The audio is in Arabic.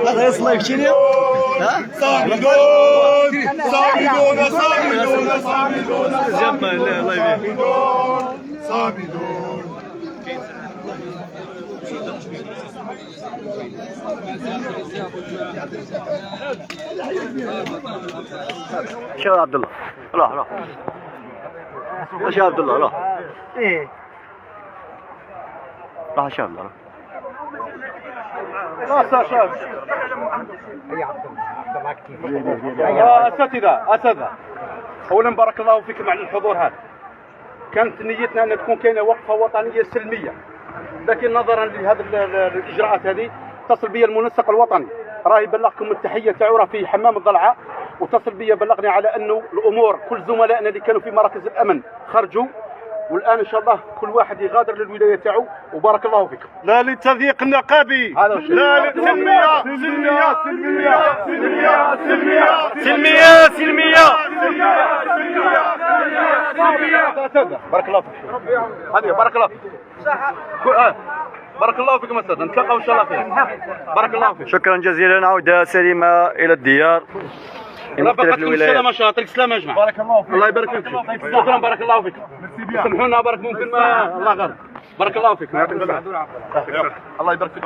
هذا يصلح شنو؟ ها؟ صامدون صامدون صامدون صامدون جمع الله يبارك. صامدون. شو عبد الله؟ روح شو عبد الله روح. ايه راح شو عبد الله. اساتذه اولا بارك الله فيكم على الحضور هذا. كانت نيتنا ان تكون كاينه وقفه وطنيه سلميه، لكن نظرا لهذه الاجراءات هذه اتصل بي المنسق الوطني، راه يبلغكم التحيه تاعو، راه في حمام الضلعه، واتصل بي بلغني على انه الامور كل زملائنا اللي كانوا في مراكز الامن خرجوا، والان ان شاء الله كل واحد يغادر للولايه تاعو، وبارك الله فيكم. لا للتضييق النقابي، لا للسلمية سلمية سلمية سلمية سلمية سلمية بارك الله فيك. هذه بارك الله فيك. بارك الله فيكم استاذ، نتلاقاو ان شاء الله خير. بارك الله فيك. شكرا جزيلا، عودة سليمة إلى الديار. رافقتكم السلامة ان شاء الله. يعطيك السلامة يا جماعة. بارك الله فيك. الله يبارك فيك. شكرا بارك الله فيك. سامحونا برك ممكن ما الله غالب. بارك الله فيك. الله يبارك فيك.